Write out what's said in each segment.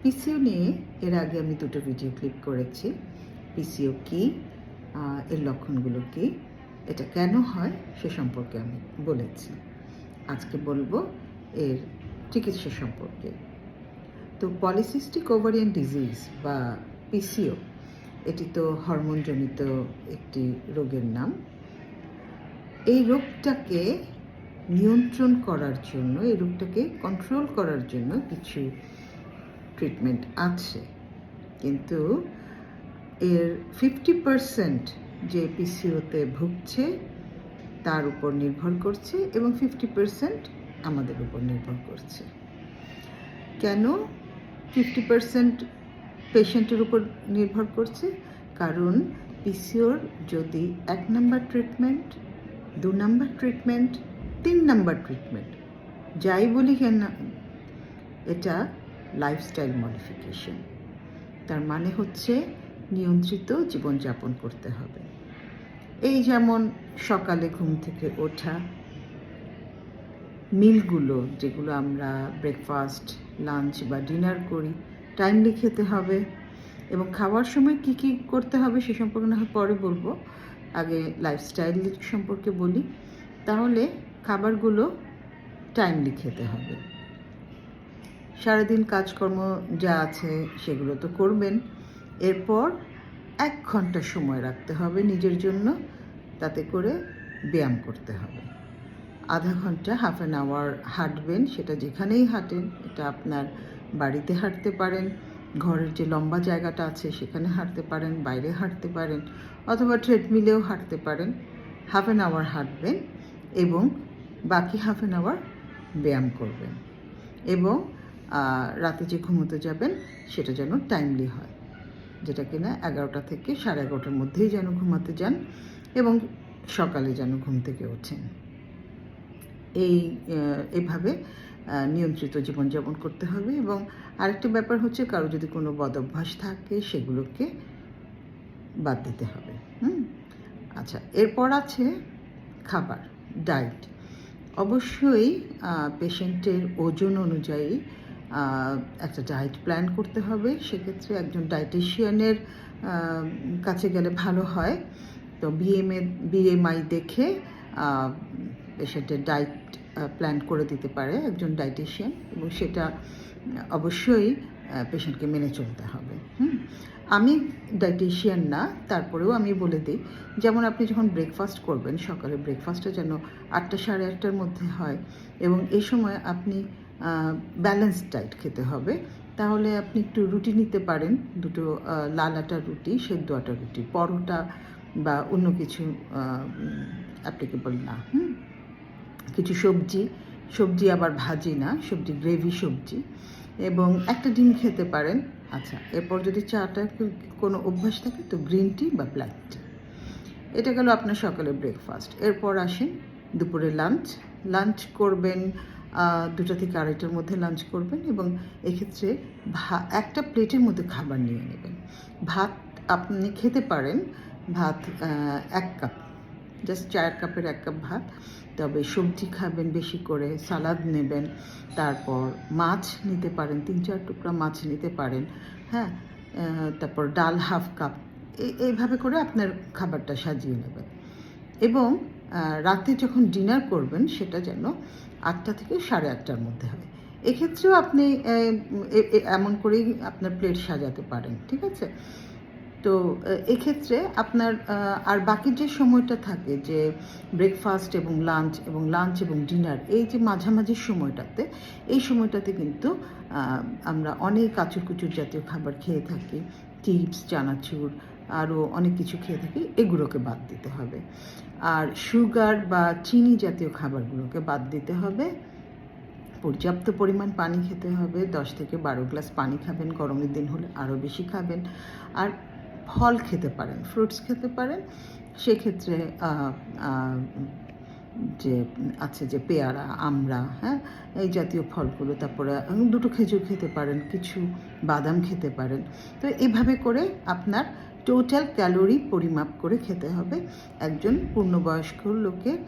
PCO নিয়ে এর আগে আমি দুটো ভিডিও ক্লিপ করেছি। পিসিও কী, এর লক্ষণগুলো কী, এটা কেন হয় সে সম্পর্কে আমি বলেছি। আজকে বলবো এর চিকিৎসা সম্পর্কে। তো পলিসিস্টিক ওভারিয়ান ডিজিজ বা পিসিও, এটি তো হরমোনজনিত একটি রোগের নাম। এই রোগটাকে নিয়ন্ত্রণ করার জন্য, এই রোগটাকে কন্ট্রোল করার জন্য কিছু ট্রিটমেন্ট আছে, কিন্তু এর 50% যে পিসিওতে ভুগছে তার উপর নির্ভর করছে এবং 50% আমাদের উপর নির্ভর করছে। কেন 50% পেশেন্টের উপর নির্ভর করছে? কারণ পিসিওর যদি 1 number treatment, 2 number treatment, 3 number treatment যাই বলি কেন, এটা লাইফস্টাইল মডিফিকেশন। তার মানে হচ্ছে নিয়ন্ত্রিত জীবনযাপন করতে হবে। এই যেমন সকালে ঘুম থেকে ওঠা, মিলগুলো যেগুলো আমরা ব্রেকফাস্ট, লাঞ্চ বা ডিনার করি, টাইমলি খেতে হবে এবং খাওয়ার সময় কি কি করতে হবে সে সম্পর্কে না হয় পরে বলবো, আগে লাইফস্টাইল সম্পর্কে বলি। তাহলে খাবারগুলো টাইমলি খেতে হবে। সারাদিন কাজকর্ম যা আছে সেগুলো তো করবেন, এরপর 1 ঘন্টা সময় রাখতে হবে নিজের জন্য, তাতে করে ব্যায়াম করতে হবে। আধা ঘন্টা, হাফ অ্যান আওয়ার হাঁটবেন, সেটা যেখানেই হাঁটেন, এটা আপনার বাড়িতে হাঁটতে পারেন, ঘরের যে লম্বা জায়গাটা আছে সেখানে হাঁটতে পারেন, বাইরে হাঁটতে পারেন, অথবা ট্রেডমিলেও হাঁটতে পারেন। হাফ অ্যান আওয়ার হাঁটবেন এবং বাকি হাফ অ্যান আওয়ার ব্যায়াম করবেন এবং রাতে যে ঘুমোতে যাবেন সেটা যেন টাইমলি হয়, যেটা কিনা 11টা থেকে 11:30টার মধ্যেই যেন ঘুমাতে যান এবং সকালে যেন ঘুম থেকে ওঠেন। এভাবে নিয়ন্ত্রিত জীবনযাপন করতে হবে। এবং আরেকটা ব্যাপার হচ্ছে, কারো যদি কোনো বদ অভ্যাস থাকে সেগুলোকে বাদ দিতে হবে। আচ্ছা, এরপর আছে খাবার, ডায়েট। অবশ্যই পেশেন্টের ওজন অনুযায়ী একটা ডায়েট প্ল্যান করতে হবে। সেক্ষেত্রে একজন ডায়েটিশিয়ানের কাছে গেলে ভালো হয়। তো বিএমআই দেখে পেশেন্টের ডায়েট প্ল্যান করে দিতে পারে একজন ডায়েটিশিয়ান, এবং সেটা অবশ্যই পেশেন্টকে মেনে চলতে হবে। আমি ডায়েটিশিয়ান না, তারপরেও আমি বলে দিই, যেমন আপনি যখন ব্রেকফাস্ট করবেন, সকালে ব্রেকফাস্টটা যেন 8টা, 8:30টার মধ্যে হয় এবং এই সময় আপনি ব্যালেন্সড ডায়েট খেতে হবে। তাহলে আপনি একটু রুটি নিতে পারেন, দুটো লাল আটার রুটি, সেদ্ধ আটার রুটি, পরোটা বা অন্য কিছু অ্যাপ্লিকেবল না। কিছু সবজি আবার ভাজি না, সবজি গ্রেভি সবজি, এবং একটা ডিম খেতে পারেন। আচ্ছা, এরপর যদি চাটা কোনো অভ্যাস থাকে তো গ্রিন টি বা ব্ল্যাক টি। এটা গেল আপনার সকালে ব্রেকফাস্ট। এরপর আসেন দুপুরে লাঞ্চ করবেন 2টা থেকে 2:30টার মধ্যে লাঞ্চ করবেন এবং এক্ষেত্রে একটা প্লেটের মধ্যে খাবার নিয়ে নেবেন। ভাত আপনি খেতে পারেন, ভাত 1 কাপ, জাস্ট চায়ের কাপের 1 কাপ ভাত। তবে সবজি খাবেন বেশি করে, সালাদ নেবেন, তারপর মাছ নিতে পারেন, 3-4 টুকরা মাছ নিতে পারেন, তারপর ডাল হাফ কাপ। এইভাবে করে আপনার খাবারটা সাজিয়ে নেবেন এবং রাতে যখন ডিনার করবেন সেটা যেন 8টা থেকে 8:30টার মধ্যে হয়। এক্ষেত্রেও আপনি এমন করেই আপনার প্লেট সাজাতে পারেন, ঠিক আছে? তো এক্ষেত্রে আপনার আর বাকি যে সময়টা থাকে, যে ব্রেকফাস্ট এবং লাঞ্চ এবং ডিনার, এই যে মাঝামাঝি সময়টাতে, এই সময়টাতে কিন্তু আমরা অনেক আচুর-কুচুর জাতীয় খাবার খেয়ে থাকি, চিপস, চানাচুর, আরও অনেক কিছু খেয়ে থাকি, এগুলোকে বাদ দিতে হবে। আর সুগার বা চিনি জাতীয় খাবারগুলোকে বাদ দিতে হবে। পর্যাপ্ত পরিমাণ পানি খেতে হবে, 10 থেকে 12 গ্লাস পানি খাবেন, গরমের দিন হলে আরও বেশি খাবেন। আর ফল খেতে পারেন, ফ্রুটস খেতে পারেন। সেক্ষেত্রে যে পেয়ারা, আমড়া, এই জাতীয় ফলগুলো, তারপরে 2টো খেজুর খেতে পারেন, কিছু বাদাম খেতে পারেন। তো এইভাবে করে আপনার টোটাল ক্যালোরি পরিমাপ করে খেতে হবে। একজন পূর্ণবয়স্ক লোকের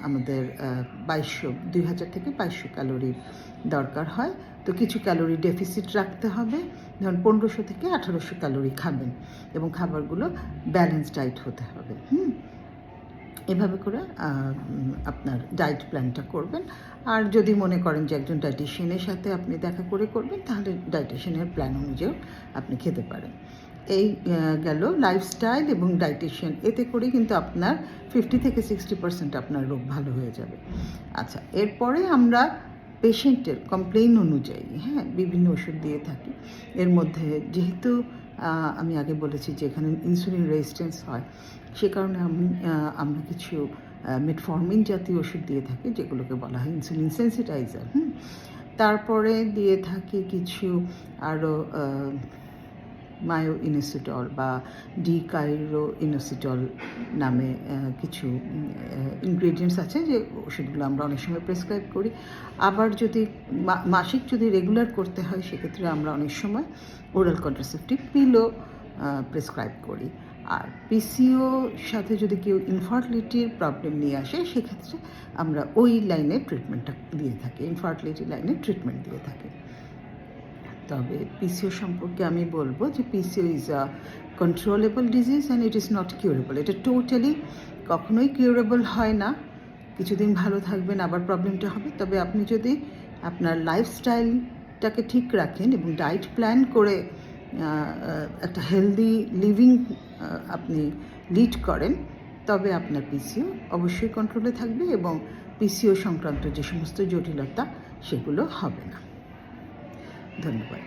আমাদের 2000 থেকে 2200 ক্যালোরির দরকার হয়। তো কিছু ক্যালোরি ডেফিসিট রাখতে হবে, ধরুন 1500 থেকে 1800 ক্যালোরি খাবেন এবং খাবারগুলো ব্যালেন্স ডায়েট হতে হবে। এভাবে করে আপনার ডায়েট প্ল্যানটা করবেন। আর যদি মনে করেন যে একজন ডায়েটিশিয়ানের সাথে আপনি দেখা করে করবেন, তাহলে ডায়েটিশিয়ানের প্ল্যান অনুযায়ী আপনি খেতে পারেন। এই গেল লাইফস্টাইল এবং ডায়েটিশিয়ান, এতে করে কিন্তু আপনার 50 থেকে 60% আপনার রোগ ভালো হয়ে যাবে। আচ্ছা, এরপরে আমরা পেশেন্টের কমপ্লেইন অনুযায়ী বিভিন্ন ওষুধ দিয়ে থাকি। এর মধ্যে যেহেতু আমি আগে বলেছি যে এখানে ইনসুলিন রেজিস্ট্যান্স হয়, সে কারণে আমরা কিছু মেটফর্মিন জাতীয় ওষুধ দিয়ে থাকি, যেগুলোকে বলা হয় ইনসুলিন সেন্সিটাইজার। তারপরে দিয়ে থাকি কিছু আরও মায়োইনোসিটল বা ডিকাইরোইনোসিটল নামে কিছু ইনগ্রেডিয়েন্টস আছে, যে ওষুধগুলো আমরা অনেক সময় প্রেসক্রাইব করি। আবার যদি মাসিক যদি রেগুলার করতে হয়, সেক্ষেত্রে আমরা অনেক সময় ওরাল কন্ট্রাসেপটিভ পিলও প্রেসক্রাইব করি। আর পিসিও সাথে যদি কেউ ইনফার্টিলিটির প্রবলেম নিয়ে আসে, সেক্ষেত্রে আমরা ওই লাইনে ট্রিটমেন্টটা দিয়ে থাকি, ইনফার্টিলিটি লাইনে ট্রিটমেন্ট দিয়ে থাকি। তবে পিসিও সম্পর্কে আমি বলবো যে PCO is a controllable disease and it is not curable. এটা টোটালি কখনোই কিউরেবল হয় না। কিছুদিন ভালো থাকবেন, আবার প্রবলেমটা হবে। তবে আপনি যদি আপনার লাইফস্টাইলটাকে ঠিক রাখেন এবং ডায়েট প্ল্যান করে একটা হেলদি লিভিং আপনি লিড করেন, তবে আপনার পিসিও অবশ্যই কন্ট্রোলে থাকবে এবং পিসিও সংক্রান্ত যে সমস্ত জটিলতা, সেগুলো হবে না। ধন্যবাদ।